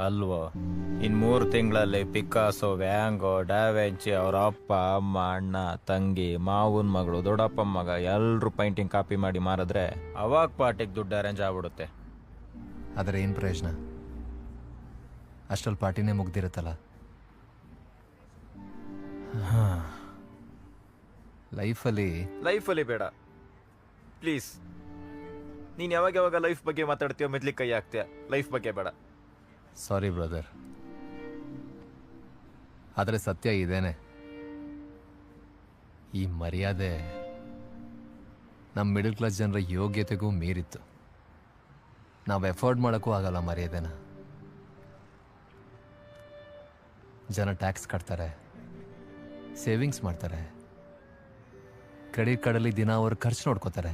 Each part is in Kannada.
ಅಲ್ವೋ? ಇನ್ನು 3 ತಿಂಗಳಲ್ಲಿ ಪಿಕಾಸೋ, ವ್ಯಾಂಗೋ, ಡ್ಯಾವೆಂಚಿ, ಅವ್ರ ಅಪ್ಪ, ಅಮ್ಮ, ಅಣ್ಣ, ತಂಗಿ, ಮಾವನ ಮಗಳು, ದೊಡ್ಡಪ್ಪನ ಮಗ ಎಲ್ಲರೂ ಪೈಂಟಿಂಗ್ ಕಾಪಿ ಮಾಡಿ ಮಾರಿದ್ರೆ ಅವಾಗ ಪಾರ್ಟಿಗೆ ದುಡ್ಡು ಅರೇಂಜ್ ಆಗ್ಬಿಡುತ್ತೆ. ಆದರೆ ಏನು ಪ್ರಯೋಜನ? ಅಷ್ಟರಲ್ಲಿ ಪಾರ್ಟಿನೇ ಮುಗ್ದಿರುತ್ತಲ್ಲ. ಲೈಫಲ್ಲಿ ಬೇಡ ಪ್ಲೀಸ್. ನೀನು ಯಾವಾಗ ಲೈಫ್ ಬಗ್ಗೆ ಮಾತಾಡ್ತೀಯೋ ಮೆದ್ಲಿಕ್ಕೆ ಕೈ ಹಾಕ್ತೀಯ. ಲೈಫ್ ಬಗ್ಗೆ ಬೇಡ. ಸಾರಿ ಬ್ರದರ್, ಆದರೆ ಸತ್ಯ ಇದೇನೆ, ಈ ಮರ್ಯಾದೆ ನಮ್ಮ ಮಿಡಲ್ ಕ್ಲಾಸ್ ಜನರ ಯೋಗ್ಯತೆಗೂ ಮೀರಿತ್ತು. ನಾವು ಎಫೋರ್ಡ್ ಮಾಡೋಕ್ಕೂ ಆಗಲ್ಲ ಮರ್ಯಾದೆನ. ಜನ ಟ್ಯಾಕ್ಸ್ ಕಟ್ತಾರೆ, ಸೇವಿಂಗ್ಸ್ ಮಾಡ್ತಾರೆ, ಕ್ರೆಡಿಟ್ ಕಾರ್ಡಲ್ಲಿ ದಿನ ಅವ್ರ ಖರ್ಚು ನೋಡ್ಕೋತಾರೆ,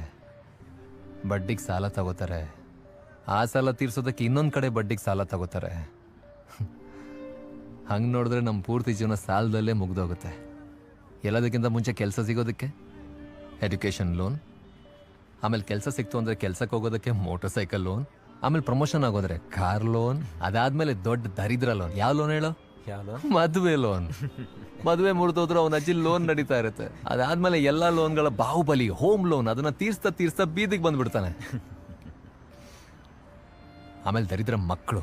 ಬಡ್ಡಿಗೆ ಸಾಲ ತಗೋತಾರೆ, ಆ ಸಾಲ ತೀರ್ಸೋದಕ್ಕೆ ಇನ್ನೊಂದು ಕಡೆ ಬಡ್ಡಿಗೆ ಸಾಲ ತಗೋತಾರೆ. ಹಂಗೆ ನೋಡಿದ್ರೆ ನಮ್ಮ ಪೂರ್ತಿ ಜೀವನ ಸಾಲದಲ್ಲೇ ಮುಗ್ದೋಗುತ್ತೆ. ಎಲ್ಲದಕ್ಕಿಂತ ಮುಂಚೆ ಕೆಲಸ ಸಿಗೋದಕ್ಕೆ ಎಜುಕೇಷನ್ ಲೋನ್, ಆಮೇಲೆ ಕೆಲಸ ಸಿಕ್ತು ಅಂದರೆ ಕೆಲಸಕ್ಕೆ ಹೋಗೋದಕ್ಕೆ ಮೋಟರ್ ಸೈಕಲ್ ಲೋನ್, ಆಮೇಲೆ ಪ್ರಮೋಷನ್ ಆಗೋದ್ರೆ ಕಾರ್ ಲೋನ್, ಅದಾದ್ಮೇಲೆ ದೊಡ್ಡ ದರಿದ್ರ ಲೋನ್. ಯಾವ ಲೋನ್ ಹೇಳೋ? ಮದುವೆ ಲೋನ್. ಮದುವೆ ಮುರಿದೋದ್ರು ಅವನ ಅಜ್ಜಿ ಲೋನ್ ನಡೀತಾ ಇರುತ್ತೆ. ಅದಾದ್ಮೇಲೆ ಎಲ್ಲ ಲೋನ್ಗಳ ಬಾಹುಬಲಿ ಹೋಮ್ ಲೋನ್. ಅದನ್ನ ತೀರ್ಸ್ತಾ ಬೀದಿಗೆ ಬಂದ್ಬಿಡ್ತಾನೆ. ಆಮೇಲೆ ದರಿದ್ರ ಮಕ್ಕಳು,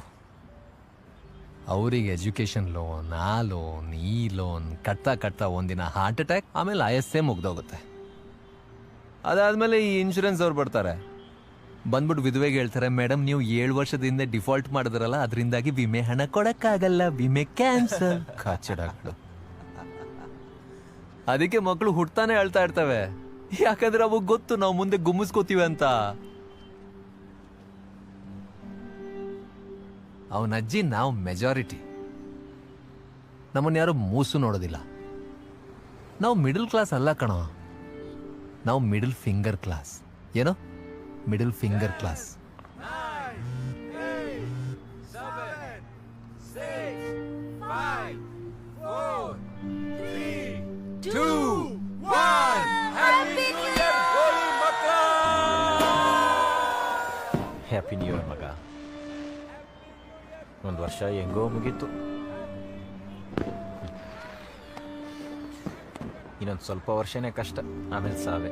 ಅವರಿಗೆ ಎಜುಕೇಶನ್ ಲೋನ್, ಆ ಲೋನ್, ಈ ಲೋನ್ ಕಟ್ತಾ ಒಂದಿನ ಹಾರ್ಟ್ ಅಟ್ಯಾಕ್, ಆಮೇಲೆ ಆಯಸ್ಸೇ ಮುಗ್ದೋಗುತ್ತೆ. ಅದಾದ್ಮೇಲೆ ಈ ಇನ್ಶೂರೆನ್ಸ್ ಅವ್ರು ಬರ್ತಾರೆ, ಬಂದ್ಬಿಟ್ಟು ವಿಧವೆಗೆ ಹೇಳ್ತಾರೆ, ಮೇಡಮ್ ನೀವು 7 ವರ್ಷದಿಂದ ಡಿಫಾಲ್ಟ್ ಮಾಡಿದ್ರಲ್ಲ, ಅದರಿಂದಾಗಿ ವಿಮೆ ಹಣ ಕೊಡಕ್ಕಾಗಲ್ಲ, ವಿಮೆ ಕ್ಯಾನ್ಸಲ್. ಕಾಚಡಗಳು. ಅದಕ್ಕೆ ಮಕ್ಕಳು ಹುಟ್ತಾನೆ ಅಳ್ತಾ ಇರ್ತವೆ, ಯಾಕಂದ್ರೆ ಅವು ಗೊತ್ತು ನಾವು ಮುಂದೆ ಗುಮ್ಮಿಸ್ಕೋತೀವಿ ಅಂತ. ಅವನ ಅಜ್ಜಿ ನಾವು ಮೆಜಾರಿಟಿ, ನಮ್ಮನ್ನ ಯಾರು ಮೂಸು ನೋಡೋದಿಲ್ಲ. ನಾವು ಮಿಡಲ್ ಕ್ಲಾಸ್ ಅಲ್ಲ ಕಣೋ, ನಾವು ಮಿಡಲ್ ಫಿಂಗರ್ ಕ್ಲಾಸ್. ಏನೋ middle finger class. Happy new year ಮಗ. ಒಂದು ವರ್ಷ ಹೆಂಗೋ ಮುಗೀತು, ಇನ್ನೊಂದು ಸ್ವಲ್ಪ ವರ್ಷನೇ ಕಷ್ಟ, ಆಮೇಲೆ ಸಾವೆ.